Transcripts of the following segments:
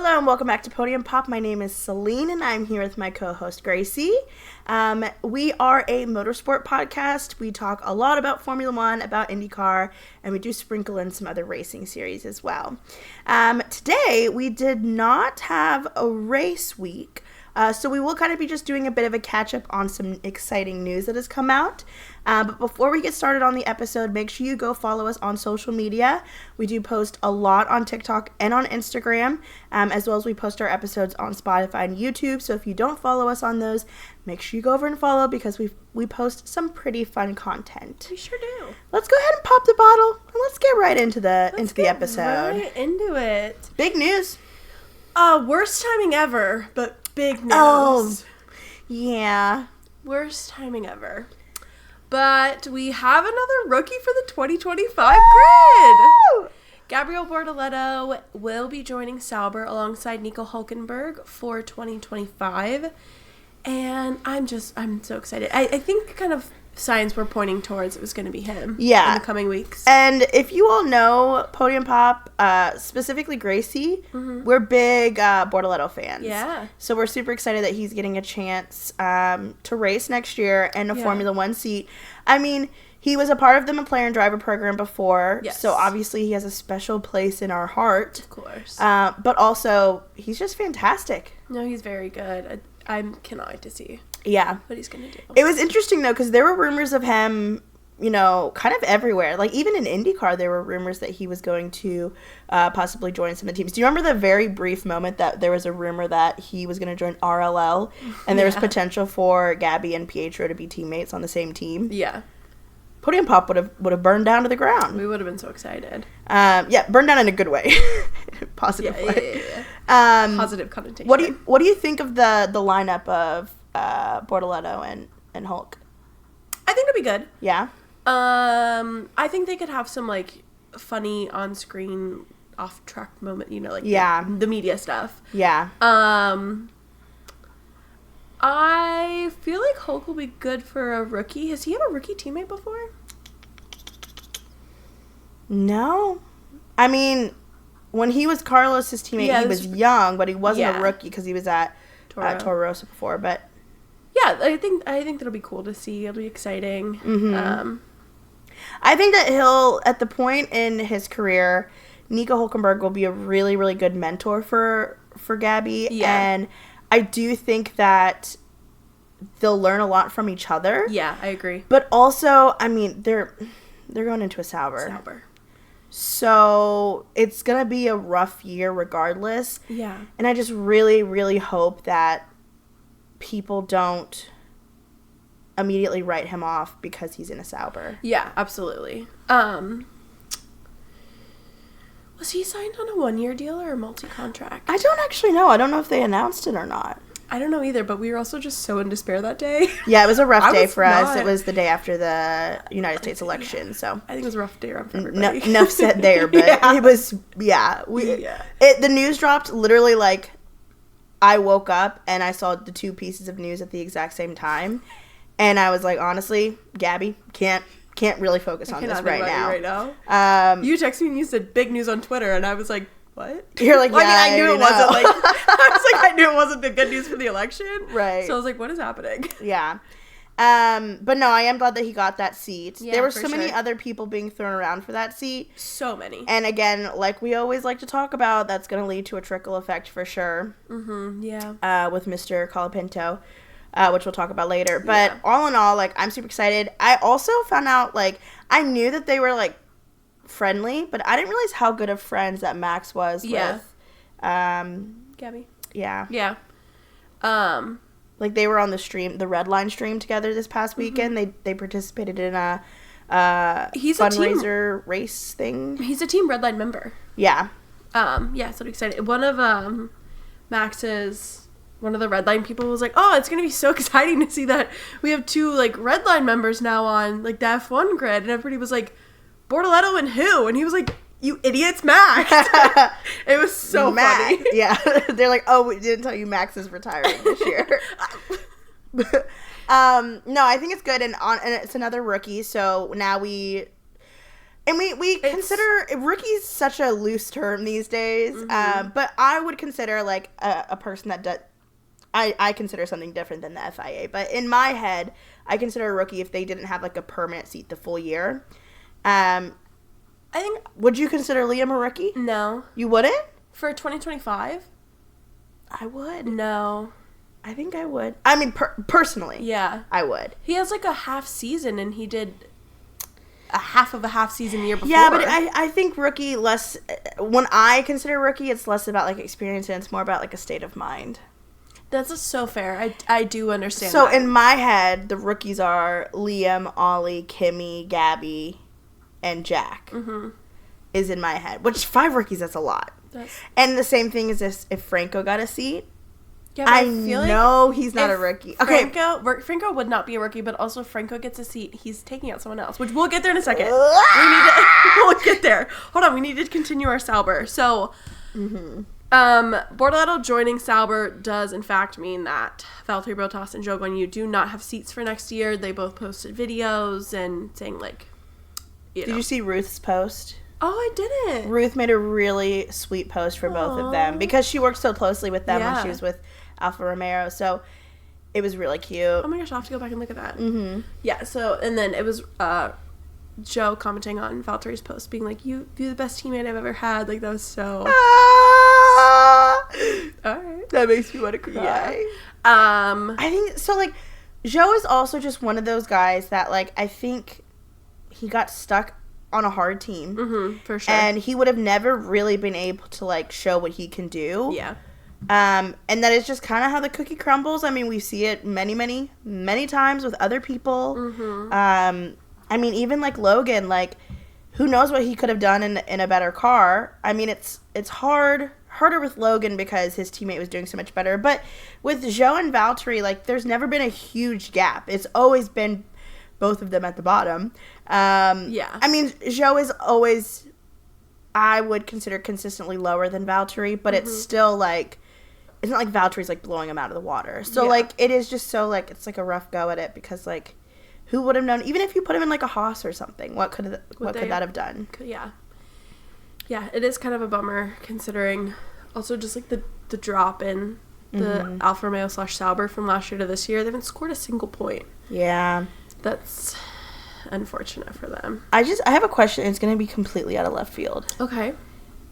Hello and welcome back to Podium Pop. My name is Celine and I'm here with my co-host Gracie. We are a motorsport podcast. We talk a lot about Formula One, about IndyCar, and we do sprinkle in some other racing series as well. Today we did not have a race week, so we will kind of be just doing a bit of a catch-up on some exciting news that has come out. But before we get started on the episode, make sure you go follow us on social media. We do post a lot on TikTok and on Instagram, as well as we post our episodes on Spotify and YouTube. So if you don't follow us on those, make sure you go over and follow because we post some pretty fun content. We sure do. Let's go ahead and pop the bottle and let's get right into the episode. Right into it. Big news. Worst timing ever, but big news. Oh, yeah. Worst timing ever. But we have another rookie for the 2025 grid. Gabriel Bortoleto will be joining Sauber alongside Nico Hülkenberg for 2025. And I'm so excited. I think kind of signs were pointing towards it was going to be him in the coming weeks. And if you all know Podium Pop, specifically Gracie, we're big Bortoleto fans. Yeah. So we're super excited that he's getting a chance to race next year in a Formula One seat. I mean, he was a part of the McLaren driver program before, so obviously he has a special place in our heart. Of course. But also, he's just fantastic. No, he's very good. I cannot wait to see what he's going to do. It was interesting, though, because there were rumors of him, you know, kind of everywhere. Like, even in IndyCar, there were rumors that he was going to possibly join some of the teams. Do you remember the very brief moment that there was a rumor that he was going to join RLL, and there was potential for Gabby and Pietro to be teammates on the same team? Yeah. Podium Pop would have burned down to the ground. We would have been so excited. Burned down in a good way. Positive way. Positive connotation. What do you think of the lineup of Bortoleto and Hulk? I think it'll be good. Yeah. I think they could have some like funny on-screen off-track moment, you know, like the media stuff. Yeah. I feel like Hulk will be good for a rookie. Has he had a rookie teammate before? No. I mean, when he was Carlos's teammate, he was young, but he wasn't a rookie because he was at Toro Rosso before. But yeah, I think that'll be cool to see. It'll be exciting. Mm-hmm. I think that he'll, at the point in his career, Nico Hülkenberg will be a really, really good mentor for Gabby. Yeah. And I do think that they'll learn a lot from each other. Yeah, I agree. But also, I mean, they're going into a Sauber. So it's going to be a rough year regardless. Yeah. And I just really, really hope that people don't immediately write him off because he's in a Sauber. Yeah, absolutely. Was he signed on a 1-year deal or a multi-contract? I don't actually know. I don't know if they announced it or not. I don't know either, but we were also just so in despair that day. Yeah, it was a rough day for us. It was the day after the United States election, so. I think it was a rough day for everybody. Enough said there, but it was, the news dropped literally like, I woke up and I saw the two pieces of news at the exact same time, and I was like, honestly, Gabby, can't really focus on this right now. You texted me and you said big news on Twitter, and I was like, what? You're like, well, I knew it wasn't like, I knew it wasn't the good news for the election. Right. So I was like, what is happening? Yeah. But no, I am glad that he got that seat. Yeah, there were so many other people being thrown around for that seat. So many. And again, like we always like to talk about, that's going to lead to a trickle effect for sure. Mm-hmm. Yeah. With Mr. Colapinto. Which we'll talk about later. But all in all, like, I'm super excited. I also found out, like, I knew that they were, like, friendly, but I didn't realize how good of friends that Max was with Gabby. Yeah. Yeah. Like, they were on the stream, the Red Line stream together this past weekend. They participated in a fundraiser race thing. He's a Team Red Line member. Yeah. So excited. One of one of the Red Line people was like, oh, it's going to be so exciting to see that we have two, like, Red Line members now on, like, the F1 grid. And everybody was like, Bortoleto and who? And he was like, you idiots, Max. It was so funny. Yeah. They're like, oh, we didn't tell you Max is retiring this year. No, I think it's good. And it's another rookie. So now And we consider rookie's such a loose term these days, but I would consider like a person that does. I consider something different than the FIA, but in my head, I consider a rookie if they didn't have like a permanent seat the full year. I think. Would you consider Liam a rookie? No. You wouldn't? For 2025? I would. No. I think I would. I mean, personally. Yeah. I would. He has like a half season, and he did a half of a half season the year before. Yeah, but I think rookie less. When I consider rookie, it's less about like experience and it's more about like a state of mind. That's so fair. I do understand. So that. in my head, the rookies are Liam, Ollie, Kimmy, Gabby, and Jack. Is in my head. Which 5 rookies, that's a lot. And the same thing is this: if Franco got a seat. Yeah, I feel like he's not a rookie. Okay, Franco would not be a rookie, but also if Franco gets a seat, he's taking out someone else, which we'll get there in a second. We'll get there. Hold on, we need to continue our Sauber. So, Bortoleto joining Sauber does in fact mean that Valtteri Bottas and Zhou Guanyu do not have seats for next year. They both posted videos and saying like, Did you see Ruth's post? Oh, I didn't. Ruth made a really sweet post for both of them because she worked so closely with them when she was with Alfa Romeo, so it was really cute. Oh my gosh, I'll have to go back and look at that. Yeah, so, and then it was Joe commenting on Valtteri's post, being like, you're the best teammate I've ever had. Like, that was so... Alright. That makes me want to cry. Yeah. I think, so, like, Joe is also just one of those guys that, like, I think he got stuck on a hard team. For sure. And he would have never really been able to, like, show what he can do. Yeah. And that is just kind of how the cookie crumbles. I mean, we see it many, many, many times with other people. I mean, even like Logan, like, who knows what he could have done in a better car. I mean, it's harder with Logan because his teammate was doing so much better. But with Zhou and Valtteri, like, there's never been a huge gap. It's always been both of them at the bottom. Yeah. I mean, Zhou is always, I would consider consistently lower than Valtteri, but it's still like, it's not like Valtteri's like blowing him out of the water. So like it is just so like it's like a rough go at it because like who would have known, even if you put him in like a Haas or something, what could that have done? Yeah, it is kind of a bummer considering also just like the drop in the Alfa Romeo / Sauber from last year to this year. They haven't scored a single point. Yeah, that's unfortunate for them. I have a question. It's going to be completely out of left field. Okay.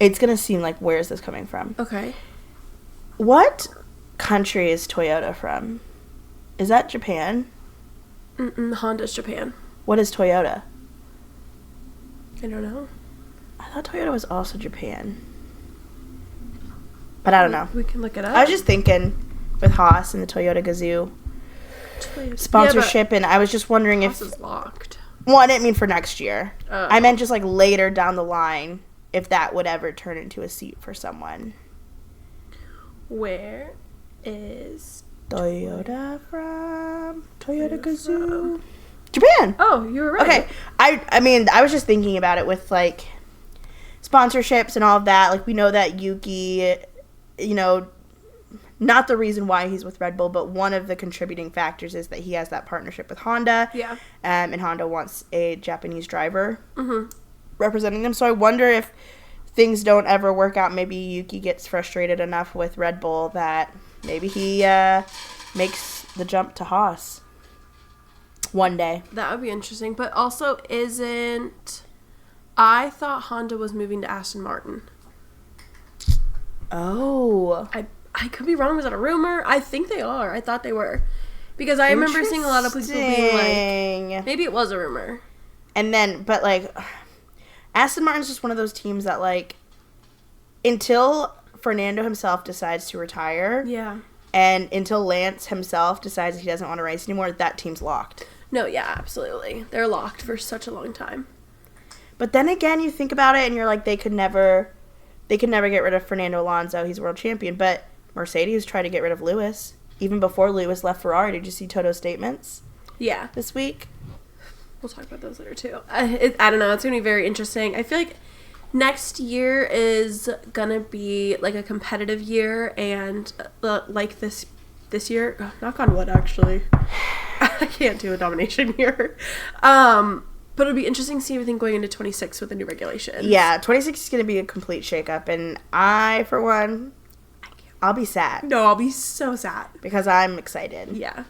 It's going to seem like, where is this coming from? Okay. What country is Toyota from? Is that Japan? Honda's Japan. What is Toyota? I don't know. I thought Toyota was also Japan. But I don't know. We can look it up. I was just thinking with Haas and the Toyota Gazoo sponsorship, and I was just wondering Haas if... is locked. Well, I didn't mean for next year. Oh. I meant just like later down the line if that would ever turn into a seat for someone. Where is Toyota from? Toyota Gazoo. Japan. Oh, you were right. Okay. I mean, I was just thinking about it with like sponsorships and all of that. Like, we know that Yuki, you know, not the reason why he's with Red Bull, but one of the contributing factors is that he has that partnership with Honda. Yeah. And Honda wants a Japanese driver representing them. So I wonder if things don't ever work out. Maybe Yuki gets frustrated enough with Red Bull that maybe he makes the jump to Haas one day. That would be interesting. But also, I thought Honda was moving to Aston Martin. Oh. I could be wrong. Was that a rumor? I think they are. I thought they were. Because I remember seeing a lot of people being like, maybe it was a rumor. And then, but like, Aston Martin's just one of those teams that like, until Fernando himself decides to retire. Yeah. And until Lance himself decides he doesn't want to race anymore, that team's locked. No, yeah, absolutely. They're locked for such a long time. But then again, you think about it and you're like, they could never get rid of Fernando Alonso. He's world champion. But Mercedes tried to get rid of Lewis. Even before Lewis left Ferrari. Did you see Toto's statements? Yeah. This week? We'll talk about those later, too. I don't know. It's going to be very interesting. I feel like next year is going to be, like, a competitive year. And, like, this year... knock on wood, actually. I can't do a domination here. But it'll be interesting to see everything going into 26 with the new regulations. Yeah, 26 is going to be a complete shakeup, and I, for one, I'll be sad. No, I'll be so sad. Because I'm excited. Yeah.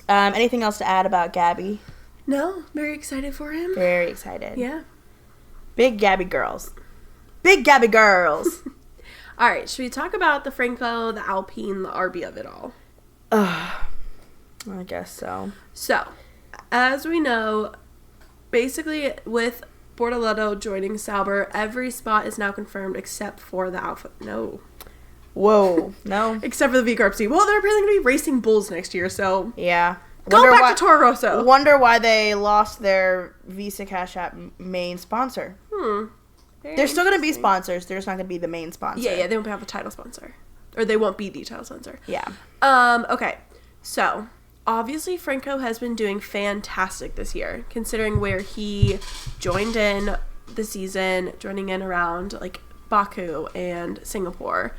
Anything else to add about Gabby? No, very excited for him. Very excited. Yeah. Big Gabby girls. Big Gabby girls. All right, should we talk about the Franco, the Alpine, the RB of it all? I guess so. So, as we know, basically with Bortoleto joining Sauber, every spot is now confirmed except for the Alpha. No. Whoa. No. Except for the V Corp C. Well, they're apparently going to be racing bulls next year, so. Yeah. Go back to Toro Rosso. Wonder why they lost their Visa Cash App main sponsor. They're still going to be sponsors. They're just not going to be the main sponsor. Yeah, they won't have a title sponsor. Or they won't be the title sponsor. Yeah. Okay. So, obviously Franco has been doing fantastic this year, considering where he joined in the season, joining in around, like, Baku and Singapore.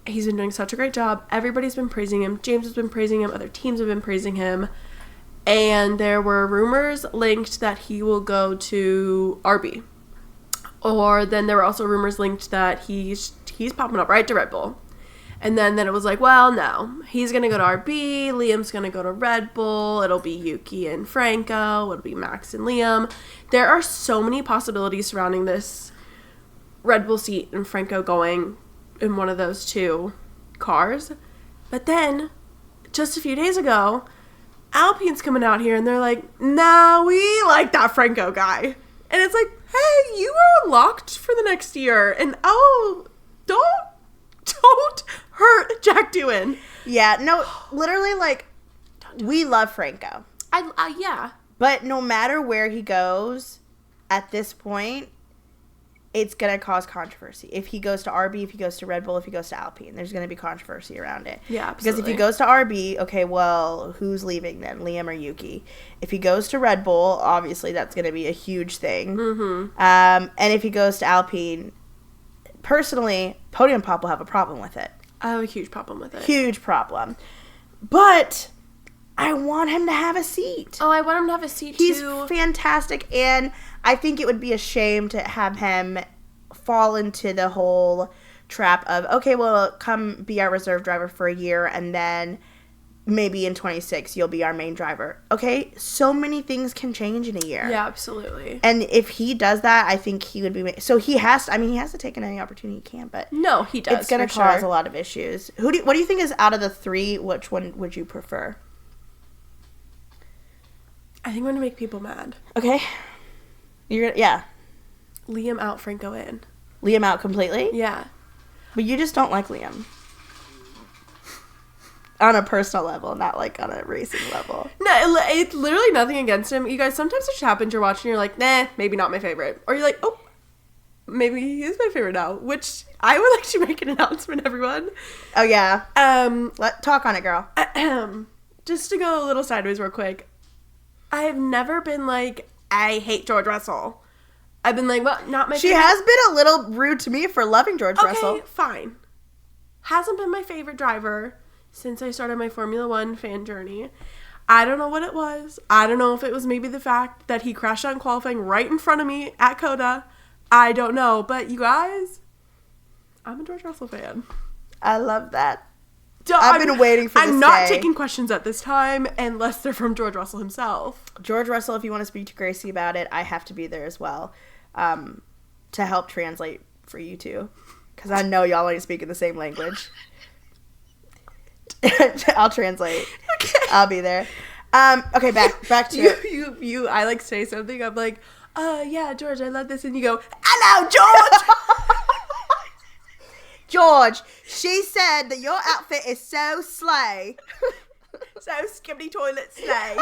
He's been doing such a great job. Everybody's been praising him. James has been praising him. Other teams have been praising him. And there were rumors linked that he will go to RB. Or then there were also rumors linked that he's popping up right to Red Bull. And then it was like, well, no. He's going to go to RB. Liam's going to go to Red Bull. It'll be Yuki and Franco. It'll be Max and Liam. There are so many possibilities surrounding this Red Bull seat and Franco going in one of those two cars. But then, just a few days ago, Alpine's coming out here and they're like, nah, we like that Franco guy. And it's like, hey, you are locked for the next year. And don't hurt Jack Doohan. Yeah, no, literally, like, we love Franco. Yeah. But no matter where he goes, at this point, it's going to cause controversy. If he goes to RB, if he goes to Red Bull, if he goes to Alpine, there's going to be controversy around it. Yeah, absolutely. Because if he goes to RB, okay, well, who's leaving then, Liam or Yuki? If he goes to Red Bull, obviously that's going to be a huge thing. Mm-hmm. And if he goes to Alpine, personally, Podium Pop will have a problem with it. I have a huge problem with it. Huge problem. But I want him to have a seat. Oh, I want him to have a seat He's too. fantastic, and I think it would be a shame to have him fall into the whole trap of, okay, well, come be our reserve driver for a year, and then maybe in 26 you'll be our main driver. Okay, so many things can change in a year. Yeah, absolutely. And if he does that, I think he would be... So he has to take any opportunity he can, but... No, he does, it's going to cause a lot of issues. What do you think is, out of the three, which one would you prefer? I think I'm going to make people mad. Okay. Yeah. Liam out, Franco in. Liam out completely? Yeah. But you just don't like Liam. On a personal level, not like on a racing level. No, it's literally nothing against him. You guys, sometimes it just happens, you're watching, you're like, nah, maybe not my favorite. Or you're like, oh, maybe he is my favorite now. Which, I would like to make an announcement, everyone. Oh, yeah. Talk on it, girl. Just to go a little sideways real quick. I have never been like, I hate George Russell. I've been like, well, not my favorite. She has been a little rude to me for loving George Russell. Okay, fine. Hasn't been my favorite driver since I started my Formula One fan journey. I don't know what it was. I don't know if it was maybe the fact that he crashed out in qualifying right in front of me at COTA. I don't know. But you guys, I'm a George Russell fan. I love that. I've been waiting for this day. I'm not taking questions at this time unless they're from George Russell himself. George Russell, if you want to speak to Gracie about it, I have to be there as well to help translate for you two. Because I know y'all ain't speaking the same language. I'll translate. Okay. I'll be there. Okay, back to you. I like say something. I'm like, yeah, George, I love this, and you go, hello, George. George, she said that your outfit is so slay. So skibbity toilet slay.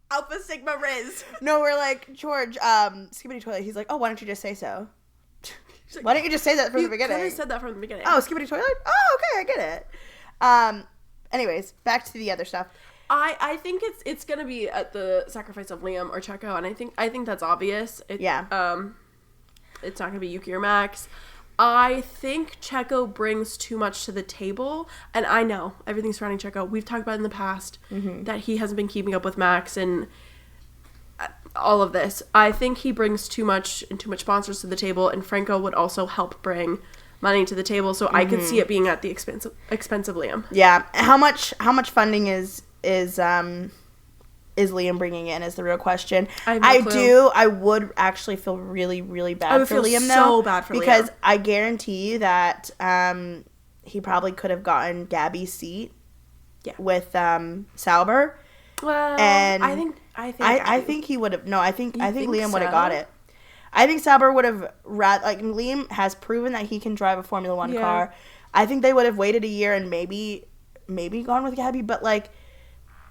Alpha Sigma Riz. No, we're like, George, skibbity toilet. He's like, oh, why don't you just say so? Like, why don't you just say that from the beginning? You could have said that from the beginning. Oh, skibbity toilet? Oh, okay, I get it. Anyways, back to the other stuff. I think it's gonna be at the sacrifice of Liam or Checo, and I think that's obvious. Yeah. It's not gonna be Yuki or Max. I think Checo brings too much to the table, and I know everything surrounding Checo. We've talked about in the past that he hasn't been keeping up with Max, and all of this. I think he brings too much sponsors to the table, and Franco would also help bring money to the table. So I could see it being at the expense of Liam. Yeah. How much funding is Liam bringing in is the real question. I would actually feel really, really bad for Liam, though. So bad for Liam. Because I guarantee you that he probably could have gotten Gabby's seat with Sauber. Well, and I think he would have. No, I think Liam would have got it. I think Sauber would have Liam has proven that he can drive a Formula 1 car. I think they would have waited a year and maybe gone with Gabby, but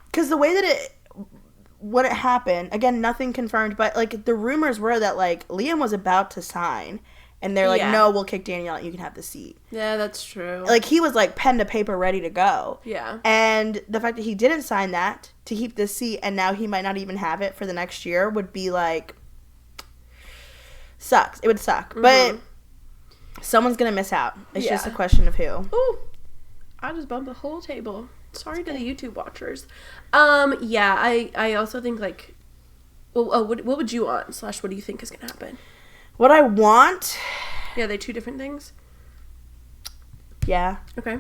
because the way that when it happened, again, nothing confirmed, but the rumors were that Liam was about to sign, and they're no, we'll kick Danielle out, you can have the seat. Yeah, that's true. He was pen to paper ready to go. Yeah. And the fact that he didn't sign that to keep this seat, and now he might not even have it for the next year would be sucks. It would suck. Mm-hmm. But someone's gonna miss out. It's just a question of who. Ooh, I just bumped the whole table. Sorry to the YouTube watchers. I also think what would you want / what do you think is gonna happen? What I want? Yeah, they two different things. Yeah. Okay.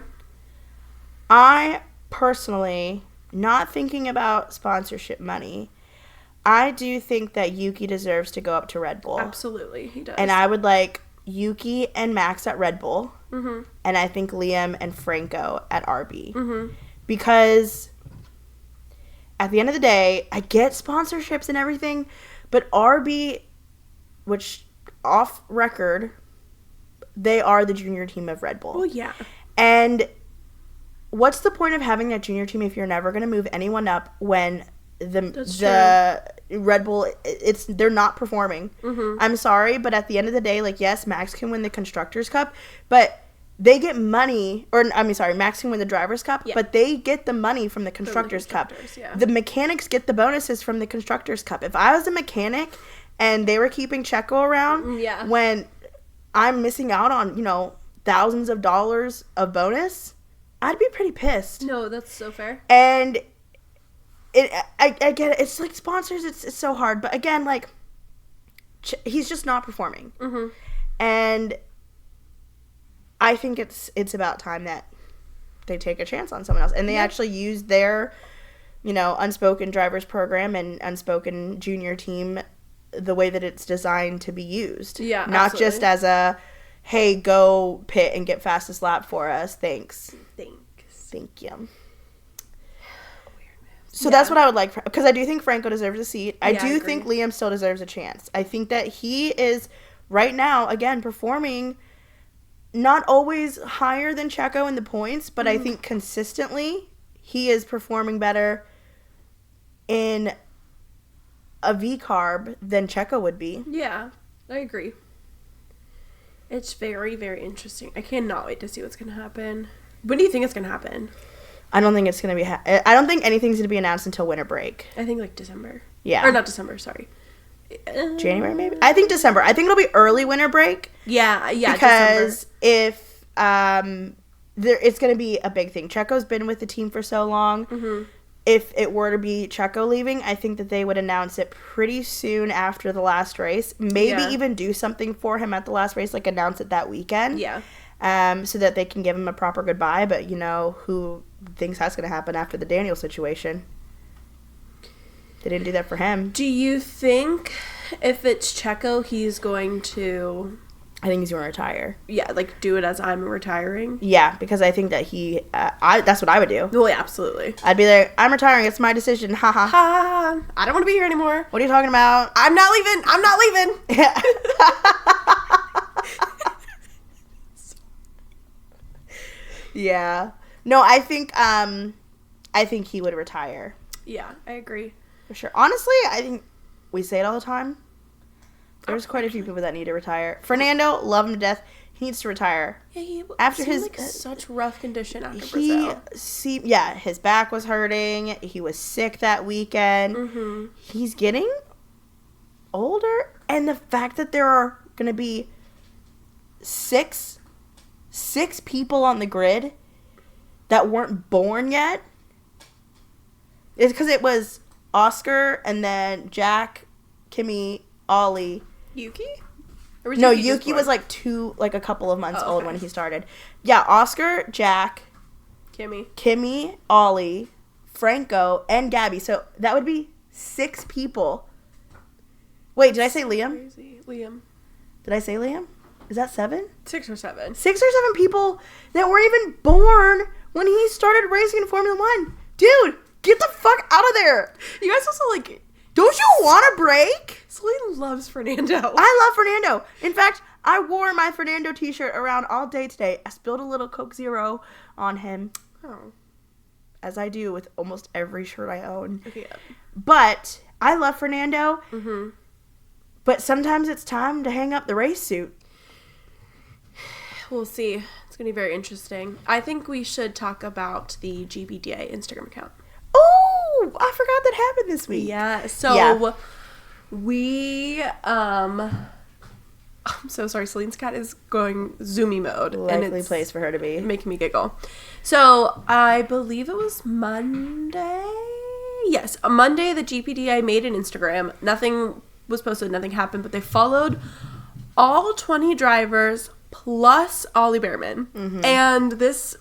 I personally, not thinking about sponsorship money, I do think that Yuki deserves to go up to Red Bull. Absolutely, he does. And I would like Yuki and Max at Red Bull. Mm-hmm. And I think Liam and Franco at RB. Mm-hmm. Because at the end of the day, I get sponsorships and everything, but RB, which off record, they are the junior team of Red Bull. Well, yeah. And what's the point of having that junior team if you're never going to move anyone up when the Red Bull, they're not performing? Mm-hmm. I'm sorry, but at the end of the day, yes, Max can win the Constructors' Cup, but they get money, Max can win the Drivers' Cup, but they get the money from the Constructors' Cup. Yeah. The mechanics get the bonuses from the Constructors' Cup. If I was a mechanic and they were keeping Checo around, when I'm missing out on, thousands of dollars of bonus, I'd be pretty pissed. No, that's so fair. And I get it. It's sponsors, it's so hard. But again, he's just not performing. Mm-hmm. And I think it's about time that they take a chance on someone else. And they actually use their, unspoken drivers program and unspoken junior team the way that it's designed to be used. Yeah, not absolutely. just as a, hey, go pit and get fastest lap for us. Thanks. Thank you. So that's what I would like, because I do think Franco deserves a seat. I do think Liam still deserves a chance. I think that he is, right now, again, performing not always higher than Checo in the points, but I think consistently he is performing better in a V-carb than Checo would be. Yeah, I agree. It's very, very interesting. I cannot wait to see what's going to happen. When do you think it's going to happen? I don't think it's going to be... I don't think anything's going to be announced until winter break. I think December. Yeah. Or not December, sorry. January, maybe? I think December. I think it'll be early winter break. Yeah, because December. If... it's going to be a big thing. Checo's been with the team for so long. Mm-hmm. If it were to be Checo leaving, I think that they would announce it pretty soon after the last race. Maybe even do something for him at the last race, announce it that weekend. Yeah. So that they can give him a proper goodbye. But, who thinks that's going to happen after the Daniel situation? They didn't do that for him. Do you think if it's Checo, he's going to... I think he's going to retire. Yeah, do it as I'm retiring? Yeah, because I think that that's what I would do. Well, yeah, absolutely. I'd be like, I'm retiring. It's my decision. Ha ha. Ha. I don't want to be here anymore. What are you talking about? I'm not leaving. Yeah. Yeah. No, I think he would retire. Yeah, I agree. For sure. Honestly, I think we say it all the time. There's quite a few people that need to retire. Fernando, love him to death. He needs to retire. Yeah, he after seemed his such rough condition after Brazil. His back was hurting. He was sick that weekend. Mm-hmm. He's getting older, and the fact that there are going to be six people on the grid that weren't born yet is because it was Oscar and then Jack, Kimmy, Ollie. Yuki? No, Yuki was like a couple of months old when he started. Yeah, Oscar, Jack, Kimmy, Ollie, Franco, and Gabby. So that would be 6 people. Wait, did I say Liam? Crazy. Liam. Did I say Liam? Is that 7? 6 or 7. 6 or 7 people that weren't even born when he started racing in Formula 1. Dude, get the fuck out of there. You guys also, like... Don't you want a break? Celine loves Fernando. I love Fernando. In fact, I wore my Fernando t-shirt around all day today. I spilled a little Coke Zero on him. Oh. As I do with almost every shirt I own. Okay. But I love Fernando. Mm-hmm. But sometimes it's time to hang up the race suit. We'll see. It's going to be very interesting. I think we should talk about the GBDA Instagram account. Oh, I forgot that happened this week. Yeah. So we, I'm so sorry. Celine's cat is going zoomy mode. Likely and it's place for her to be. making me giggle. So I believe it was Monday. Yes. On Monday, the GPDA made an Instagram. Nothing was posted. Nothing happened, but they followed all 20 drivers plus Ollie Behrman. Mm-hmm. And this,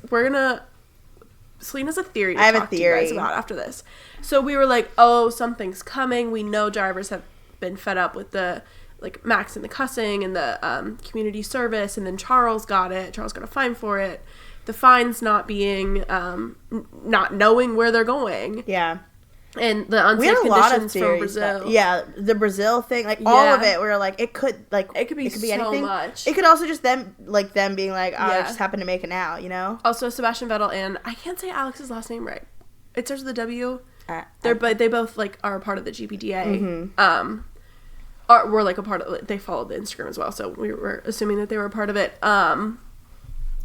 Celine has a theory to talk to you guys about after this. So we were like, oh, something's coming. We know drivers have been fed up with the, like, Max and the cussing and the community service. And then Charles got it. Charles got a fine for it. The fines not being, not knowing where they're going. Yeah. And the unsafe conditions from Brazil. Yeah, the Brazil thing, like all of it. We were like, it could be so anything. Much. It could also just them being like, oh, I just happened to make it now, you know. Also, Sebastian Vettel and I can't say Alex's last name right. It starts with a W. They both like are a part of the GPDA. Mm-hmm. Were like a part of. They followed the Instagram as well, so we were assuming that they were a part of it.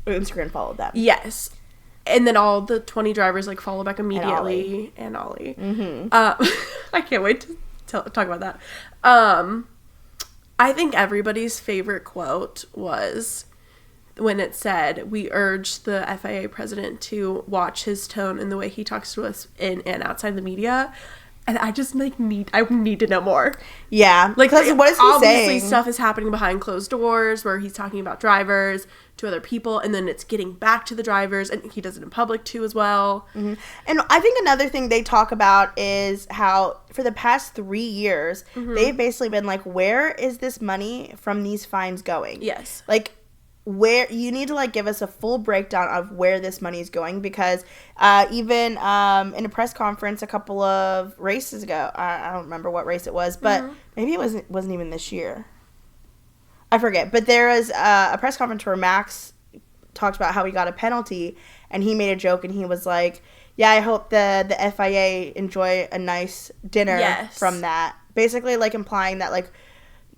Instagram followed them. Yes. And then all the 20 drivers, like, follow back immediately. And Ollie. Mm-hmm. I can't wait to talk about that. I think everybody's favorite quote was when it said, we urge the FIA president to watch his tone and the way he talks to us in and outside the media. And I just, like, need to know more. Yeah. Like, what is he saying? Obviously, stuff is happening behind closed doors where he's talking about drivers to other people, and then it's getting back to the drivers, and he does it in public, too, as well. Mm-hmm. And I think another thing they talk about is how, for the past 3 years, they've basically been like, where is this money from these fines going? Yes. Like, where you need to like give us a full breakdown of where this money is going, because even in a press conference a couple of races ago, I don't remember what race it was, but maybe it wasn't even this year. I forget. But there was a press conference where Max talked about how he got a penalty, and he made a joke, and he was like, "Yeah, I hope the FIA enjoy a nice dinner from that." Basically, like implying that like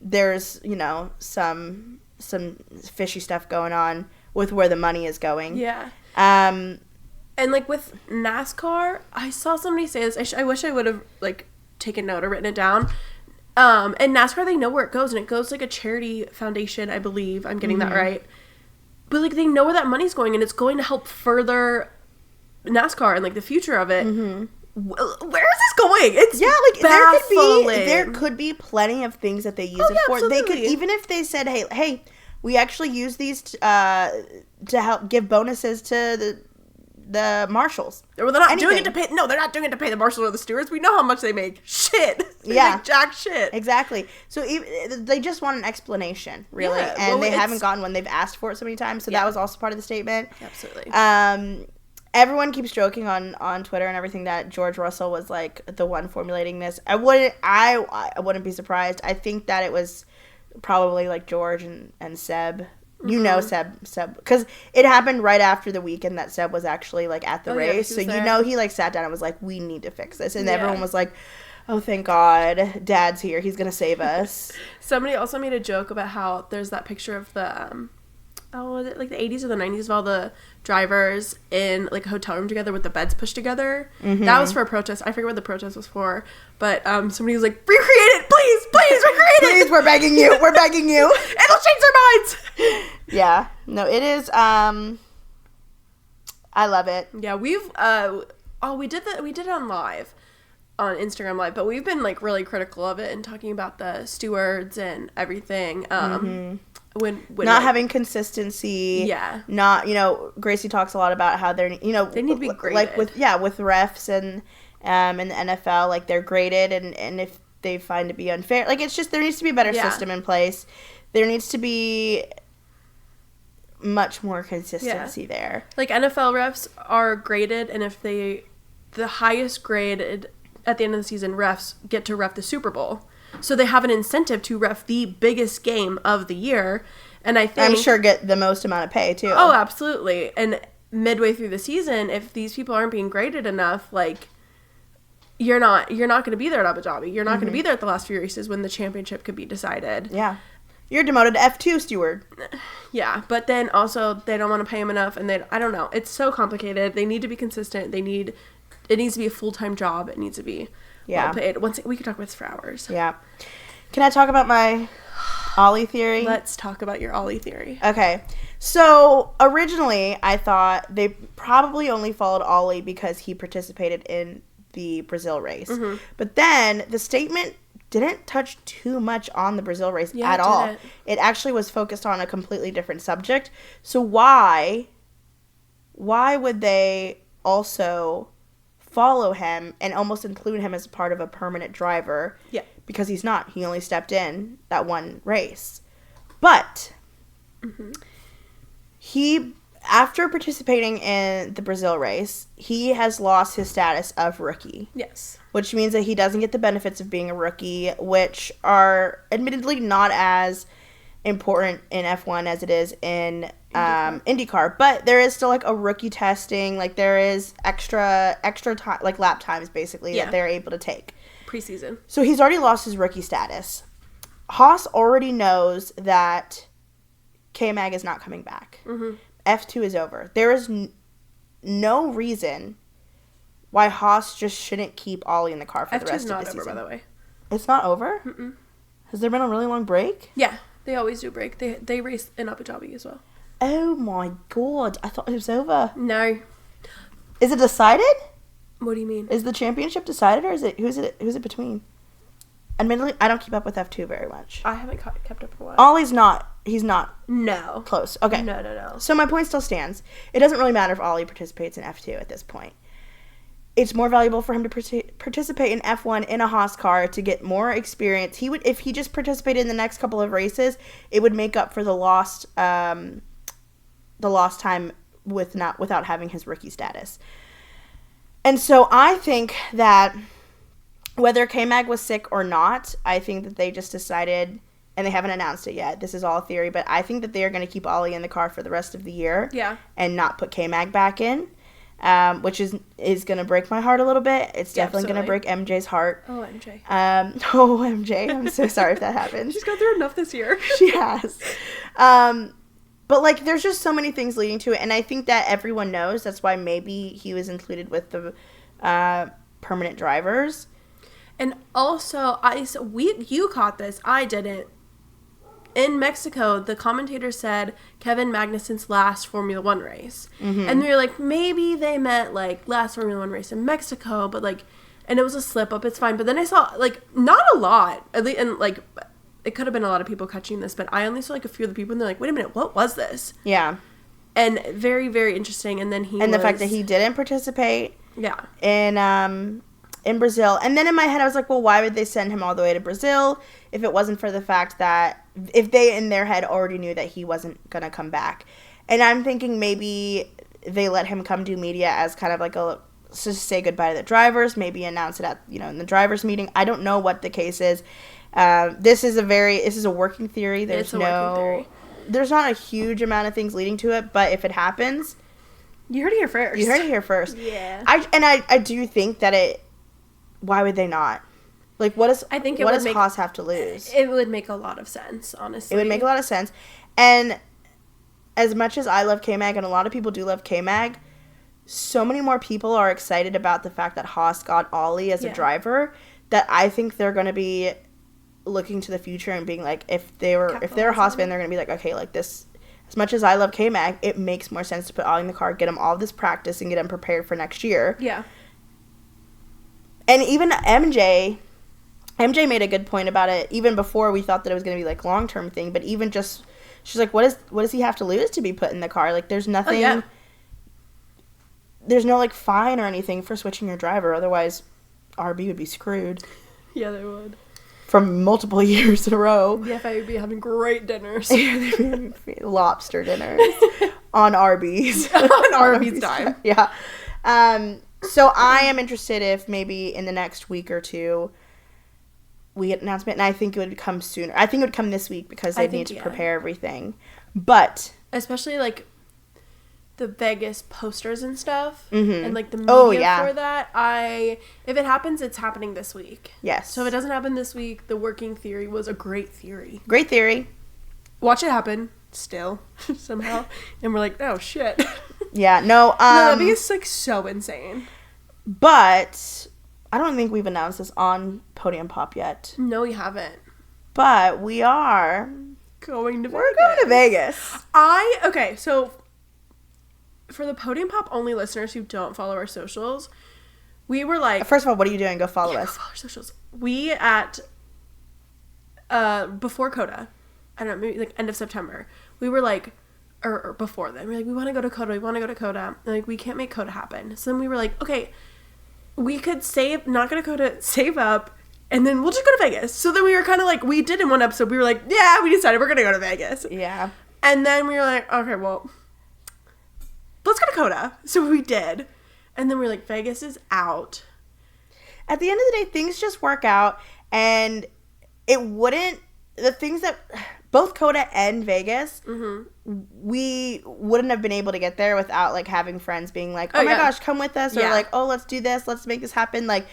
there's some fishy stuff going on with where the money is going. Yeah. And like with NASCAR, I saw somebody say this. I wish I would have like taken note or written it down. And NASCAR, they know where it goes, and it goes like a charity foundation, I believe. I'm getting that right. But like they know where that money's going, and it's going to help further NASCAR and like the future of it. Where is this going? It's baffling. there could be plenty of things that they use it for. Absolutely. They could, even if they said, hey, we actually use these to help give bonuses to the marshals. Well, they're not doing it to pay. No, they're not doing it to pay the marshals or the stewards. We know how much they make. Shit. They make jack shit. Exactly. So they just want an explanation, really, and they haven't gotten one. They've asked for it so many times. So that was also part of the statement. Absolutely. Everyone keeps joking on Twitter and everything that George Russell was like the one formulating this. I wouldn't be surprised. I think that it was probably like George and Seb. Seb, because it happened right after the weekend that Seb was actually like at the race. So he like sat down and was like, we need to fix this. And everyone was like, oh, thank God, Dad's here. He's going to save us. Somebody also made a joke about how there's that picture of the, was it like the 80s or the 90s of all the drivers in like a hotel room together with the beds pushed together. That was for a protest. I forget what the protest was for, but somebody was like, recreate it, please recreate it. Please, we're begging you. It'll change their minds. Yeah, no, it is. I love it. Yeah, we did it on live. on Instagram Live, but we've been like really critical of it and talking about the stewards and everything. When not having consistency. Yeah. Not, Gracie talks a lot about how they're, they need to be graded. Like with refs and in the NFL, like they're graded, and if they find to be unfair, like it's just there needs to be a better system in place. There needs to be much more consistency there. Like NFL refs are graded, and if the highest graded at the end of the season refs get to ref the Super Bowl. So they have an incentive to ref the biggest game of the year. And I think... I'm sure get the most amount of pay, too. Oh, absolutely. And midway through the season, if these people aren't being graded enough, like, you're not going to be there at Abu Dhabi. You're not going to be there at the last few races when the championship could be decided. Yeah. You're demoted to F2 steward. Yeah, but then also they don't want to pay him enough, and I don't know. It's so complicated. They need to be consistent. It needs to be a full-time job. It needs to be well paid. We could talk about this for hours. Yeah. Can I talk about my Ollie theory? Let's talk about your Ollie theory. Okay. So originally I thought they probably only followed Ollie because he participated in the Brazil race. Mm-hmm. But then the statement didn't touch too much on the Brazil race at all. It actually was focused on a completely different subject. So why would they also follow him and almost include him as part of a permanent driver? Yeah. Because he's not. He only stepped in that one race. But he, after participating in the Brazil race, he has lost his status of rookie. Yes. Which means that he doesn't get the benefits of being a rookie, which are admittedly not as important in F1 as it is in IndyCar. But there is still like a rookie testing, like there is extra time, like lap times basically that they're able to take. Preseason. So he's already lost his rookie status. Haas already knows that K-Mag is not coming back. Mm-hmm. F2 is over. There is no reason why Haas just shouldn't keep Ollie in the car for the rest of the season. F2 is not over, by the way. It's not over? Mm-mm. Has there been a really long break? Yeah, they always do break. They race in Abu Dhabi as well. Oh my god, I thought it was over. No. Is it decided? What do you mean? Is the championship decided, or is it who's it between? Admittedly, I don't keep up with F2 very much. I haven't kept up for a while. Ollie's not. He's not. No. Close. Okay. No. So my point still stands. It doesn't really matter if Ollie participates in F2 at this point. It's more valuable for him to participate in F1 in a Haas car to get more experience. If he just participated in the next couple of races, it would make up for the lost time without having his rookie status. And so I think that whether K-Mag was sick or not, I think that they just decided, and they haven't announced it yet, this is all a theory, but I think that they are going to keep Ollie in the car for the rest of the year. Yeah. And not put K-Mag back in, which is going to break my heart a little bit. It's definitely going to break MJ's heart. Oh, MJ. MJ. I'm so sorry if that happened. She's gone through enough this year. She has. But, like, there's just so many things leading to it, and I think that everyone knows. That's why maybe he was included with the permanent drivers. And also, you caught this. I didn't. In Mexico, the commentator said Kevin Magnussen's last Formula One race. Mm-hmm. And we were like, maybe they meant, like, last Formula One race in Mexico, but, like, and it was a slip-up. It's fine. But then I saw, like, not a lot. At least, and, like, it could have been a lot of people catching this, but I only saw like a few of the people, and they're like, wait a minute, what was this? Yeah. And very, very interesting. And then the fact that he didn't participate. Yeah. In Brazil. And then in my head, I was like, well, why would they send him all the way to Brazil if it wasn't for the fact that, if they in their head already knew that he wasn't going to come back. And I'm thinking maybe they let him come do media as kind of like to say goodbye to the drivers, maybe announce it at, in the drivers meeting. I don't know what the case is. This is a working theory. There's working theory. There's not a huge amount of things leading to it, but if it happens, you heard it here first. Yeah. I do think that why would they not? Like, what does Haas have to lose? It would make a lot of sense, honestly. It would make a lot of sense. And as much as I love K-Mag, and a lot of people do love K-Mag, so many more people are excited about the fact that Haas got Ollie as a driver that I think they're going to be looking to the future and being like, if they're a Haas fan, they're going to be like, okay, like this, as much as I love K-Mag, it makes more sense to put Ollie in the car, get him all this practice, and get him prepared for next year. Yeah. And even MJ made a good point about it. Even before we thought that it was going to be like long-term thing, but even just, she's like, what does he have to lose to be put in the car? Like, there's nothing. Oh, yeah. There's no like fine or anything for switching your driver. Otherwise, RB would be screwed. Yeah, they would. For multiple years in a row. Yeah, I would be having great dinners. Lobster dinners on Arby's. On Arby's time. Yeah. So I am interested if maybe in the next week or two we get an announcement, and I think it would come sooner. I think it would come this week because they need to prepare everything. But especially like the Vegas posters and stuff, mm-hmm. and like the media for that. If it happens, it's happening this week. Yes. So if it doesn't happen this week, the working theory was a great theory. Great theory. Watch it happen still somehow, and we're like, oh shit. Yeah. No, that'd be like so insane. But I don't think we've announced this on Podium Pop yet. No, we haven't. But we are going to Vegas. We're going to Vegas. Okay, so for the Podium Pop only listeners who don't follow our socials, we were like... First of all, what are you doing? Go follow us. Go follow our socials. We before CODA, I don't know, maybe like end of September, we were like, or before then, we were like, we want to go to CODA. And like, we can't make CODA happen. So then we were like, okay, we could save up, and then we'll just go to Vegas. So then we were kind of like, we did in one episode, we were like, yeah, we decided we're going to go to Vegas. Yeah. And then we were like, okay, well, let's go to CODA. So we did. And then we were like, Vegas is out. At the end of the day, things just work out. And the things that, both CODA and Vegas, mm-hmm. we wouldn't have been able to get there without, like, having friends being like, oh my gosh, come with us. Or like, oh, let's do this. Let's make this happen. Like,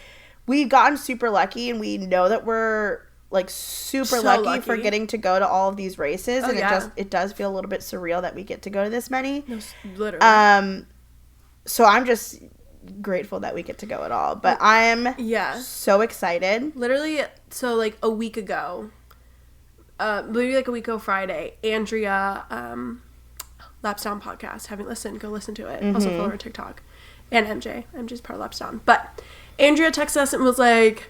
we've gotten super lucky, and we know that we're, like, super lucky for getting to go to all of these races. And it does feel a little bit surreal that we get to go to this many. No, literally. So I'm just grateful that we get to go at all. But I am so excited. Literally, so, like, a week ago, maybe like a week ago Friday, Andrea, Laps Down podcast, haven't listened, go listen to it. Mm-hmm. Also follow her TikTok. And MJ's part of Laps Down. But Andrea texted us and was like,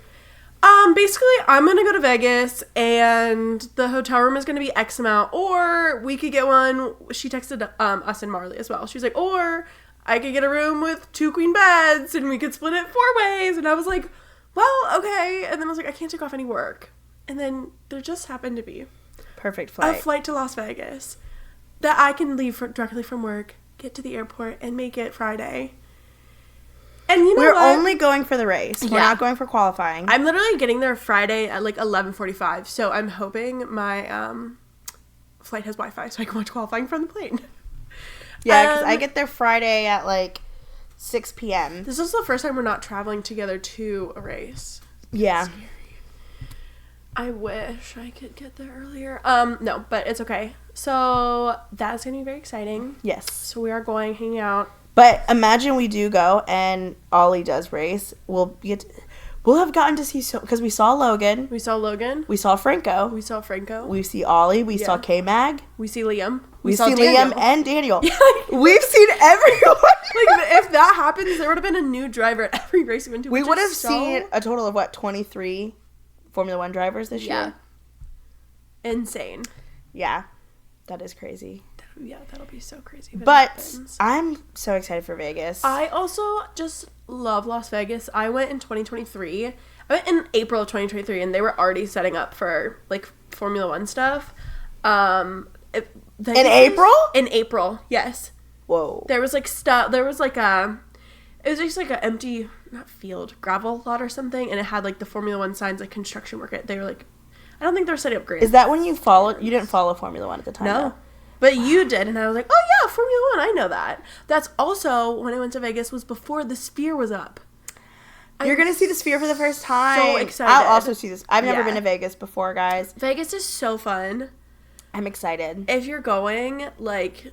basically, I'm going to go to Vegas, and the hotel room is going to be X amount, or we could get one. She texted us and Marley as well. She was like, or I could get a room with 2 queen beds, and we could split it 4 ways. And I was like, well, okay. And then I was like, I can't take off any work. And then there just happened to be perfect flight. A flight to Las Vegas that I can leave directly from work, get to the airport, and make it Friday. And you know We're only going for the race. We're not going for qualifying. I'm literally getting there Friday at like 11:45, so I'm hoping my flight has Wi-Fi so I can watch qualifying from the plane. Yeah, because I get there Friday at like 6 p.m. This is the first time we're not traveling together to a race. Yeah. Scary. I wish I could get there earlier. No, but it's okay. So that's going to be very exciting. Yes. So we are going, hanging out. But imagine we do go and Ollie does race. We'll have gotten to see because we saw Logan. We saw Franco. We see Ollie. We saw K-Mag. We see Liam. We see Liam and Daniel. We've seen everyone. Like, if that happens, there would have been a new driver at every race we went to. We would have seen a total of 23 Formula One drivers this year. Insane. Yeah. That is crazy. Yeah, that'll be so crazy. But I'm so excited for Vegas. I also just love Las Vegas. I went in 2023. I went in April of 2023, and they were already setting up for, like, Formula One stuff. In April? In April, yes. Whoa. There was, like, stuff. There was, like, it was just, like, an empty, not field, gravel lot or something, and it had, like, the Formula One signs, like, construction work. They were, like, I don't think they were setting up green. Is that when you didn't follow Formula One at the time? No. Though? But you did, and I was like, oh yeah, Formula One, I know that. That's also, when I went to Vegas, was before the Sphere was up. You're going to see the Sphere for the first time. So excited. I'll also see this. I've never been to Vegas before, guys. Vegas is so fun. I'm excited. If you're going, like...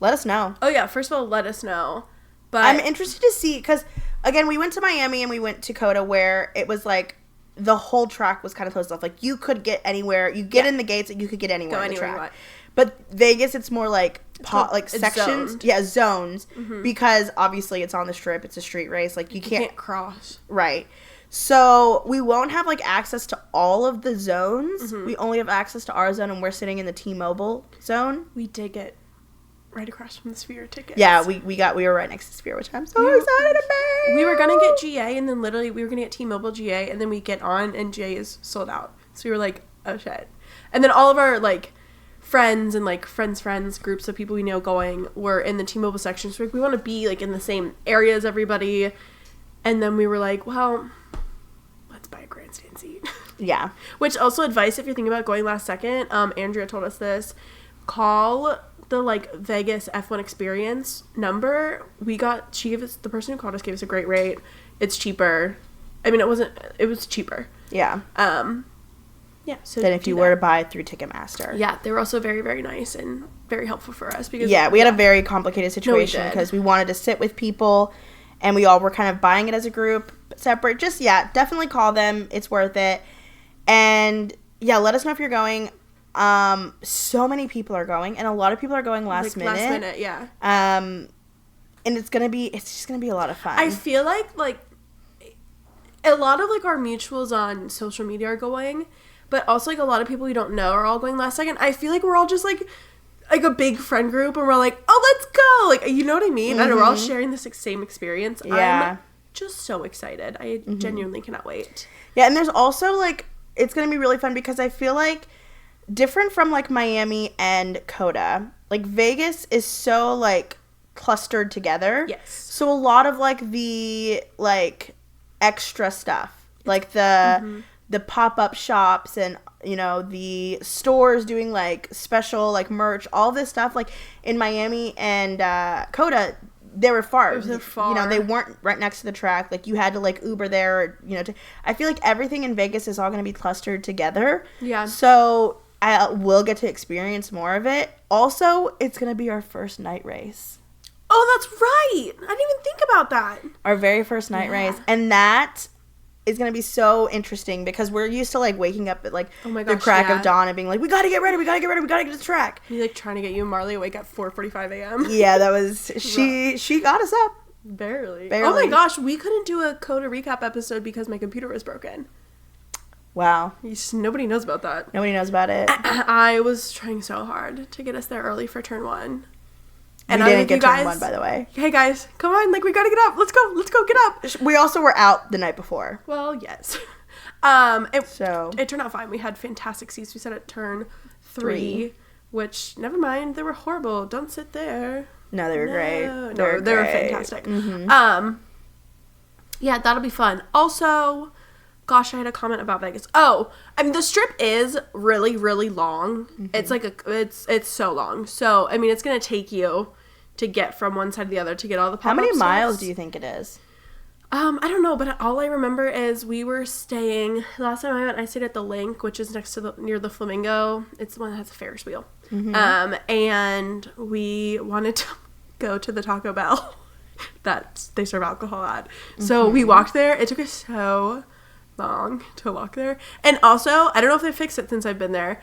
Let us know. Oh yeah, first of all, let us know. But I'm interested to see, because, again, we went to Miami and we went to COTA where it was like, the whole track was kind of closed off. Like, you could get anywhere. You get in the gates and you could get anywhere in the track. You want. But Vegas, it's more like sections. Zoned. Yeah, zones. Mm-hmm. Because obviously it's on the strip. It's a street race. Like, you can't cross. Right. So we won't have like access to all of the zones. We only have access to our zone, and we're sitting in the T-Mobile zone. We did get right across from the Sphere tickets. Yeah, we were right next to Sphere, which I'm so excited about. We were gonna get GA, and then literally we were gonna get T-Mobile GA, and then we get on, and GA is sold out. So we were like, oh shit. And then all of our like friends and like friends groups of people we know going were in the T-Mobile section. So we want to be like in the same area as everybody. And then we were like, well, let's buy a grandstand seat. Yeah. Which also advice if you're thinking about going last second. Andrea told us this. Call the like Vegas F1 experience number. The person who called us gave us a great rate. It's cheaper. I mean, it was cheaper. Yeah. Yeah. So than if you were to buy through Ticketmaster. Yeah, they were also very, very nice and very helpful for us because we had a very complicated situation because we wanted to sit with people, and we all were kind of buying it as a group, separate. Just definitely call them. It's worth it, and let us know if you're going. So many people are going, and a lot of people are going last minute. Last minute, yeah. And it's just gonna be a lot of fun. I feel like a lot of like our mutuals on social media are going. But also, like, a lot of people we don't know are all going last second. I feel like we're all just, like a big friend group, and we're like, oh, let's go! Like, you know what I mean? Mm-hmm. And we're all sharing the same experience. Yeah. I'm just so excited. I genuinely cannot wait. Yeah, and there's also, like, it's going to be really fun because I feel like different from, like, Miami and Coda, like, Vegas is so, like, clustered together. Yes. So a lot of, like, the, like, extra stuff, like the pop-up shops and, you know, the stores doing, like, special, like, merch, all this stuff, like, in Miami and Coda, they were far. They're far. You know, they weren't right next to the track. Like, you had to, like, Uber there, or, you know, I feel like everything in Vegas is all going to be clustered together. Yeah. So I will get to experience more of it. Also, it's going to be our first night race. Oh, that's right! I didn't even think about that. Our very first night race. And that is going to be so interesting because we're used to, like, waking up at, like, the crack of dawn and being like, we got to get ready, we got to get to the track. Me, like, trying to get you and Marley awake at 4:45 a.m. Yeah, that was, she got us up. Barely. Oh my gosh, we couldn't do a Coda recap episode because my computer was broken. Wow. Nobody knows about that. Nobody knows about it. I was trying so hard to get us there early for turn 1. And we didn't get turn 1, by the way. Hey guys, come on, like, we gotta get up. Let's go, get up. We also were out the night before. Well, yes. It turned out fine. We had fantastic seats. We sat at turn 3, which, never mind, they were horrible. Don't sit there. No, they were great. They were fantastic. Mm-hmm. Yeah, that'll be fun. Also, gosh, I had a comment about Vegas. Oh, I mean, the strip is really, really long. Mm-hmm. It's like it's so long. So, I mean, it's gonna take you to get from one side to the other to get all the pop-up How many stuffs. miles do you think it is? I don't know, but all I remember is we were staying, last time I went, I stayed at the Link, which is next to near the Flamingo. It's the one that has a Ferris wheel. Mm-hmm. And we wanted to go to the Taco Bell that they serve alcohol at. Mm-hmm. So we walked there. It took us so long to walk there. And also, I don't know if they fixed it since I've been there.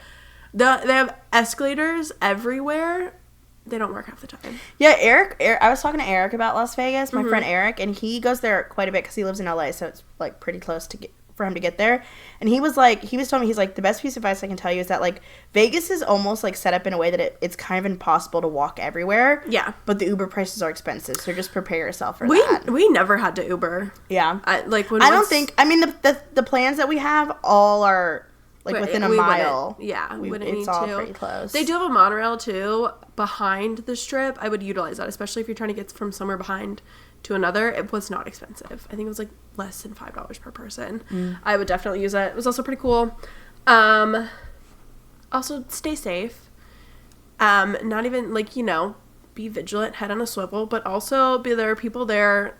They have escalators everywhere. They don't work half the time. Yeah, Eric, I was talking to Eric about Las Vegas, my friend Eric, and he goes there quite a bit because he lives in LA, so it's, like, pretty close for him to get there. And he was telling me, he's like, the best piece of advice I can tell you is that, like, Vegas is almost, like, set up in a way that it's kind of impossible to walk everywhere. Yeah. But the Uber prices are expensive, so just prepare yourself for that. We never had to Uber. Yeah. The plans that we have all are, like, within a mile. We wouldn't need to. It's all pretty close. They do have a monorail, too, behind the strip. I would utilize that, especially if you're trying to get from somewhere behind to another. It was not expensive. I think it was, like, less than $5 per person. I would definitely use that. It was also pretty cool. Also, stay safe. Not even, like, you know, be vigilant, head on a swivel, but also there are people there,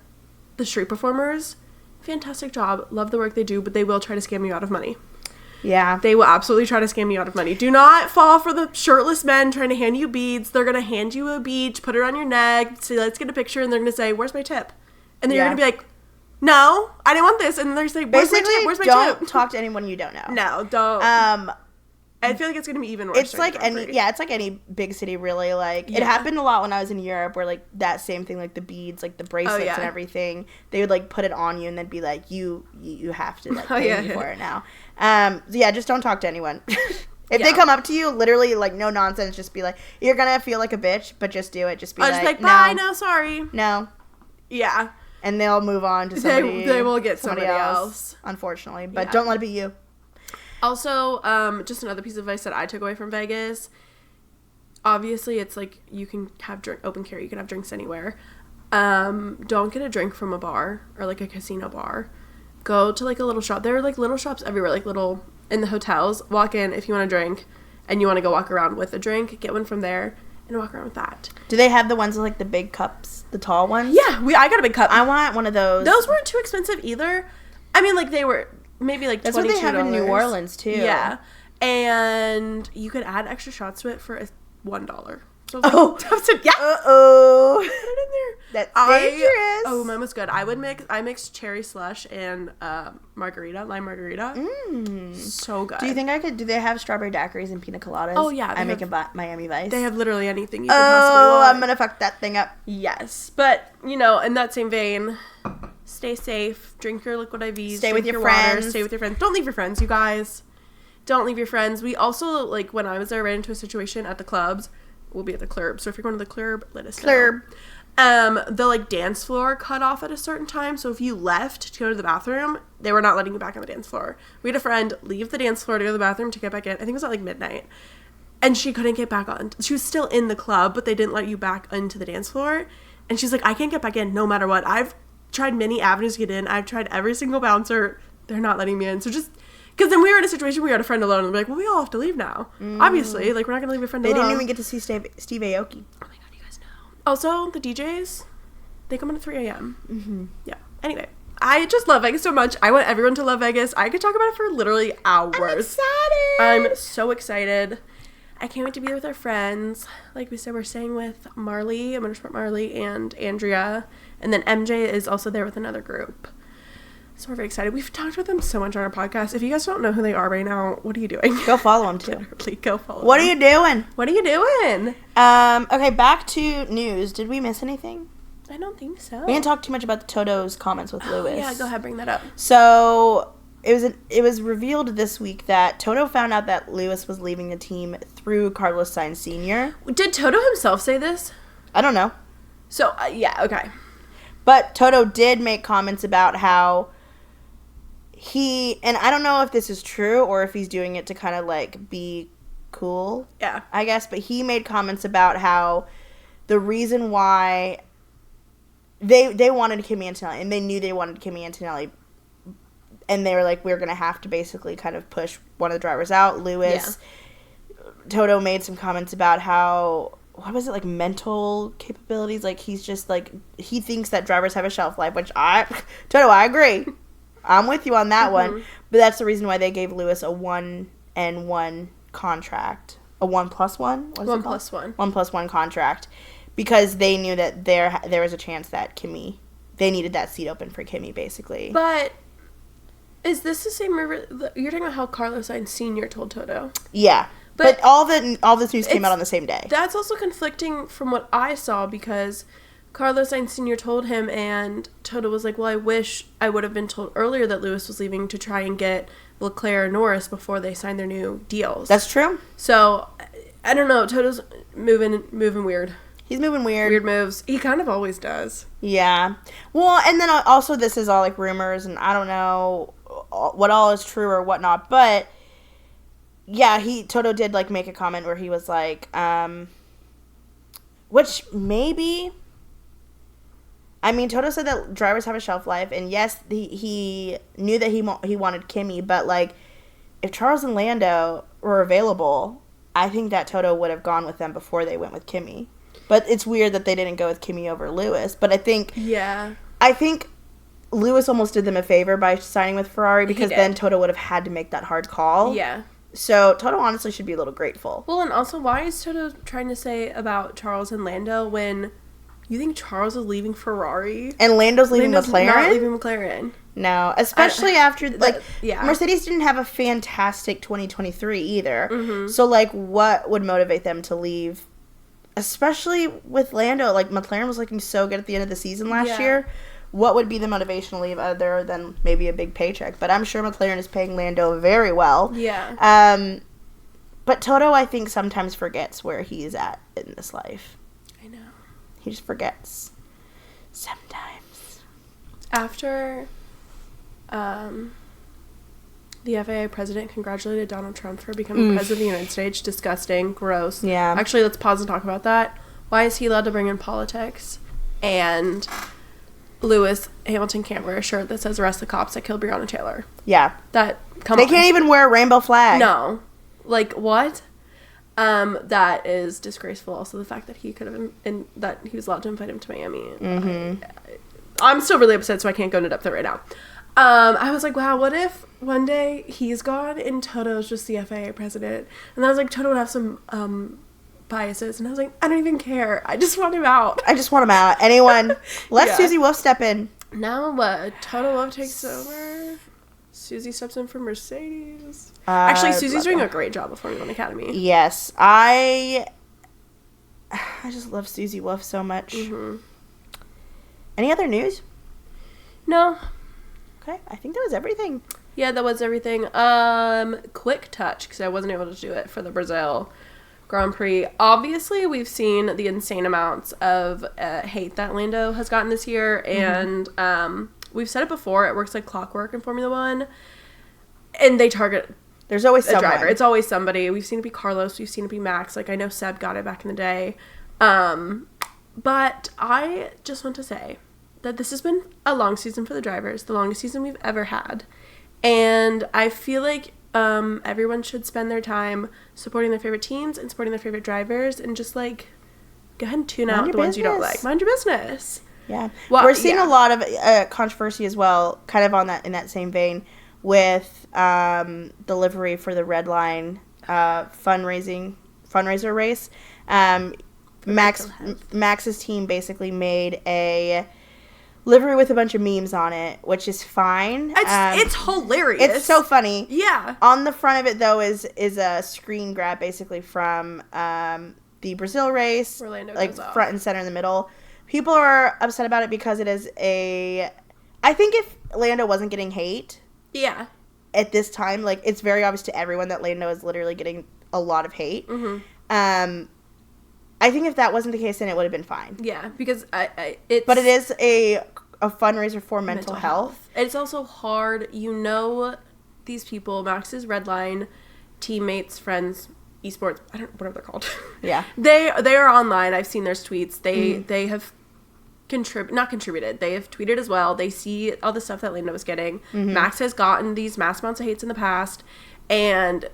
the street performers, fantastic job, love the work they do, but they will try to scam you out of money. Yeah. They will absolutely try to scam you out of money. Do not fall for the shirtless men trying to hand you beads. They're going to hand you a bead, put it on your neck, say, let's get a picture, and they're going to say, where's my tip? And then you're going to be like, no, I didn't want this. And they're going to say, where's my tip? Where's my tip? Don't talk to anyone you don't know. No, don't. I feel like it's going to be even worse. It's like any big city, really. Like, it happened a lot when I was in Europe, where, like, that same thing, like, the beads, like, the bracelets and everything, they would, like, put it on you and then be like, you have to, like, pay me for it now. Just don't talk to anyone. If they come up to you, literally, like, no nonsense, just be like, you're gonna feel like a bitch, but just do it. Just be like, bye, no, sorry. No. Yeah. And they'll move on to somebody. They will get somebody else. Unfortunately. But don't let it be you. Also, just another piece of advice that I took away from Vegas. Obviously, it's like you can have open carry. You can have drinks anywhere. Don't get a drink from a bar or, like, a casino bar. Go to, like, a little shop. There are, like, little shops everywhere, like, little... in the hotels. Walk in if you want a drink and you want to go walk around with a drink, get one from there and walk around with that. Do they have the ones with, like, the big cups, the tall ones? Yeah, I got a big cup. I want one of those. Those weren't too expensive either. I mean, like, they were maybe like $22. That's what they have in New Orleans too. Yeah, and you could add extra shots to it for $1. So yeah. Uh-oh. Put it in there. That's dangerous. Oh, mine was good. I mixed cherry slush and lime margarita. So good. Do you think do they have strawberry daiquiris and pina coladas? Oh, yeah. I'm making Miami Vice. They have literally anything you could possibly want. I'm gonna fuck that thing up. Yes. But, you know, in that same vein, stay safe. Drink your liquid IVs. Stay with your friends. Water, stay with your friends. Don't leave your friends, you guys. Don't leave your friends. We also, like, when I was there, ran into a situation at the clubs. We'll be at the club. So if you're going to the club, let us know. The, like, dance floor cut off at a certain time. So if you left to go to the bathroom, they were not letting you back on the dance floor. We had a friend leave the dance floor to go to the bathroom to get back in. I think it was at, like, midnight. And she couldn't get back on. She was still in the club, but they didn't let you back into the dance floor. And she's like, I can't get back in no matter what. I've tried many avenues to get in. I've tried every single bouncer. They're not letting me in. So just... Because then we were in a situation where we had a friend alone, and we're like, well, we all have to leave now. Obviously. Like, we're not going to leave a friend alone. They didn't even get to see Steve Aoki. Oh, my God, you guys know. Also, the DJs, they come in at 3 a.m. Mm-hmm. Yeah. Anyway, I just love Vegas so much. I want everyone to love Vegas. I could talk about it for literally hours. I'm excited. I'm so excited. I can't wait to be with our friends. Like we said, we're staying with Marley, Motorsport Marley, and Andrea. And then MJ is also there with another group. So we're very excited. We've talked with them so much on our podcast. If you guys don't know who they are right now, what are you doing? Go follow them, too. Literally, go follow them. What are you doing? What are you doing? Okay, back to news. Did we miss anything? I don't think so. We didn't talk too much about the Toto's comments with Lewis. Yeah, go ahead, bring that up. So it was revealed this week that Toto found out that Lewis was leaving the team through Carlos Sainz Sr. Did Toto himself say this? I don't know. So, yeah, okay. But Toto did make comments about how and I don't know if this is true or if he's doing it to kind of, like, be cool. Yeah. I guess, but he made comments about how the reason why they wanted Kimi Antonelli, and they knew they wanted Kimi Antonelli, and they were like, we're going to have to basically kind of push one of the drivers out. Lewis. Yeah. Toto made some comments about how, what was it, like, mental capabilities? Like, he's just, like, he thinks that drivers have a shelf life, which Toto, I agree. I'm with you on that one. But that's the reason why they gave Lewis a 1-1 contract. A 1+1? 1+1. 1+1 contract. Because they knew that there was a chance that they needed that seat open for Kimi, basically. But is this the same river? You're talking about how Carlos Sainz Sr. told Toto. Yeah. But all this news came out on the same day. That's also conflicting from what I saw, because Carlos Sainz Sr. told him, and Toto was like, well, I wish I would have been told earlier that Lewis was leaving to try and get Leclerc and Norris before they signed their new deals. That's true. So, I don't know. Toto's moving weird. He's moving weird. Weird moves. He kind of always does. Yeah. Well, and then also this is all, like, rumors, and I don't know what all is true or whatnot, but yeah, Toto did, like, make a comment where he was like, which maybe... I mean, Toto said that drivers have a shelf life, and yes, he knew that he wanted Kimi, but, like, if Charles and Lando were available, I think that Toto would have gone with them before they went with Kimi. But it's weird that they didn't go with Kimi over Lewis. But I think Lewis almost did them a favor by signing with Ferrari, because then Toto would have had to make that hard call. Yeah. So Toto honestly should be a little grateful. Well, and also, why is Toto trying to say about Charles and Lando when You think Charles is leaving Ferrari? And Lando's leaving McLaren? Not leaving McLaren. No, especially after, like, yeah. Mercedes didn't have a fantastic 2023 either. Mm-hmm. So, like, what would motivate them to leave? Especially with Lando. Like, McLaren was looking so good at the end of the season last year. What would be the motivation to leave other than maybe a big paycheck? But I'm sure McLaren is paying Lando very well. Yeah. But Toto, I think, sometimes forgets where he is at in this life. I know. He just forgets. Sometimes. After the FAA president congratulated Donald Trump for becoming president of the United States. Disgusting. Gross. Yeah. Actually, let's pause and talk about that. Why is he allowed to bring in politics? And Lewis Hamilton can't wear a shirt that says arrest the cops that killed Breonna Taylor. Yeah. They can't even wear a rainbow flag. No. Like, what? That is disgraceful. Also, the fact that he could have, and that he was allowed to invite him to Miami. Mm-hmm. I'm still really upset, so I can't go into depth right now. I was like, wow, what if one day he's gone and Toto's just the FAA president? And then I was like, Toto would have some biases. And I was like, I don't even care. I just want him out. Anyone, let Susie Wolf step in. Now what? Toto Wolff takes over. Susie steps in for Mercedes. Actually, Susie's doing a great job of Formula One Academy. Yes. I just love Susie Wolf so much. Mm-hmm. Any other news? No. Okay, I think that was everything. Yeah, that was everything. Quick touch, because I wasn't able to do it for the Brazil Grand Prix. Obviously, we've seen the insane amounts of hate that Lando has gotten this year, and we've said it before, it works like clockwork in Formula One, and they target There's always a driver. It's always somebody. We've seen it be Carlos, we've seen it be Max, like I know Seb got it back in the day. But I just want to say that this has been a long season for the drivers, the longest season we've ever had. And I feel like everyone should spend their time supporting their favorite teams and supporting their favorite drivers, and just, like, go ahead and tune out the ones you don't like. Mind your business. Yeah. Well, we're seeing a lot of controversy as well, kind of in that same vein, with the livery for the Red Line fundraiser race. Max's team basically made a livery with a bunch of memes on it, which is fine. It's hilarious. It's so funny. Yeah. On the front of it, though, is a screen grab basically from the Brazil race, Orlando like goes off. Front and center in the middle. People are upset about it because it is I think if Lando wasn't getting hate, at this time, like, it's very obvious to everyone that Lando is literally getting a lot of hate. Mm-hmm. I think if that wasn't the case, then it would have been fine. Yeah, because but it is a fundraiser for mental health. It's also hard. You know, these people, Max's Red Line, teammates, friends, esports, I don't know, whatever they're called. Yeah. They are online. I've seen their tweets. They have not contributed. They have tweeted as well. They see all the stuff that Lando was getting. Mm-hmm. Max has gotten these mass amounts of hates in the past, and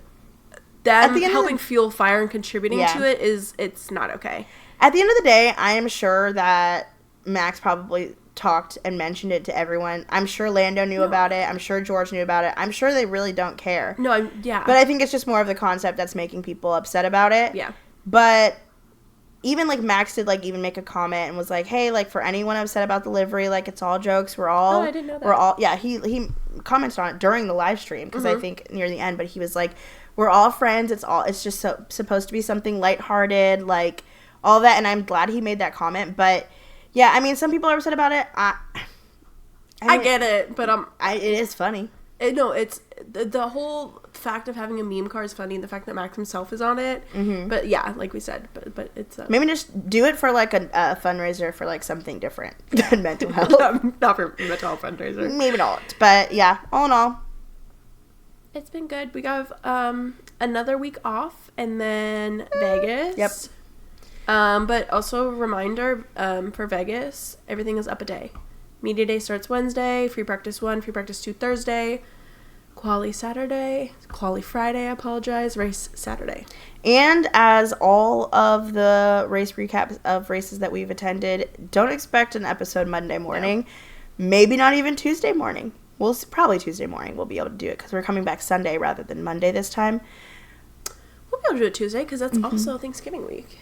them helping fuel fire and contributing to it it's not okay. At the end of the day, I am sure that Max probably talked and mentioned it to everyone. I'm sure Lando knew about it. I'm sure George knew about it. I'm sure they really don't care. No, But I think it's just more of the concept that's making people upset about it. Yeah. But even, like, Max did, like, even make a comment and was like, hey, like, for anyone upset about the livery, like, it's all jokes. We're all... Oh, I didn't know that. He commented on it during the live stream, because I think near the end, but he was like, we're all friends. It's just supposed to be something lighthearted, like, all that. And I'm glad he made that comment. But, yeah, I mean, some people are upset about it. I get it, but it is funny. It's the whole fact of having a meme car is funny, and the fact that Max himself is on it. Mm-hmm. But yeah, like we said, but it's maybe just do it for, like, a fundraiser for, like, something different than mental health. Not for mental health fundraiser. Maybe not. But yeah, all in all, it's been good. We got another week off, and then Vegas. Yep. But also a reminder, for Vegas, everything is up a day. Media day starts Wednesday, free practice 1, free practice 2 Thursday, quali Saturday, quali Friday, I apologize, race Saturday. And as all of the race recaps of races that we've attended, don't expect an episode Monday morning. No. Maybe not even Tuesday morning. Probably Tuesday morning we'll be able to do it, because we're coming back Sunday rather than Monday this time. We'll be able to do it Tuesday, because that's also Thanksgiving week.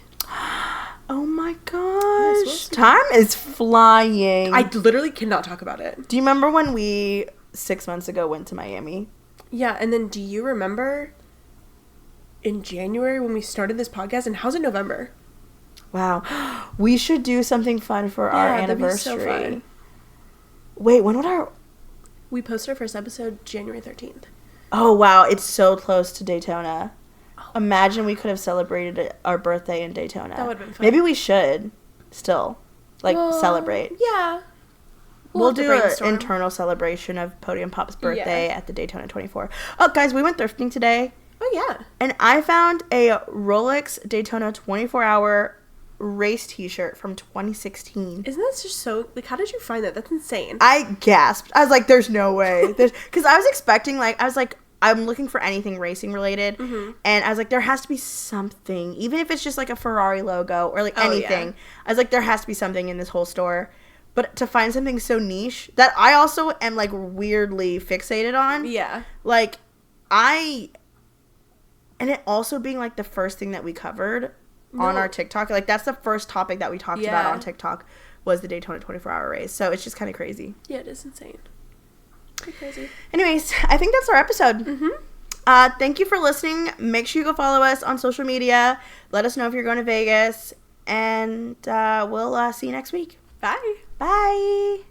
Oh my Yes, gosh. Time is flying. I literally cannot talk about it. Do you remember when we 6 months ago went to Miami? Yeah, and then do you remember in January when we started this podcast, and how's it November? Wow. We should do something fun for our anniversary. That'd be so fun. Wait, when would our... We posted our first episode January 13th. Oh, wow. It's so close to Daytona. Imagine we could have celebrated our birthday in Daytona. That would have been fun. Maybe we should still, celebrate. Yeah. We'll do an internal celebration of Podium Pop's birthday at the Daytona 24. Oh, guys, we went thrifting today. Oh, yeah. And I found a Rolex Daytona 24-hour race t-shirt from 2016. Isn't that just so... Like, how did you find that? That's insane. I gasped. I was like, there's no way. Because I was expecting, I'm looking for anything racing related. Mm-hmm. And I was like, there has to be something. Even if it's just, a Ferrari logo or, anything. Yeah. I was like, there has to be something in this whole store. But to find something so niche that I also am, weirdly fixated on. Yeah. And it also being, the first thing that we covered on our TikTok. That's the first topic that we talked about on TikTok was the Daytona 24-hour race. So it's just kind of crazy. Yeah, it is insane. Pretty crazy. Anyways, I think that's our episode. Mm-hmm. Thank you for listening. Make sure you go follow us on social media. Let us know if you're going to Vegas. And we'll see you next week. Bye. Bye.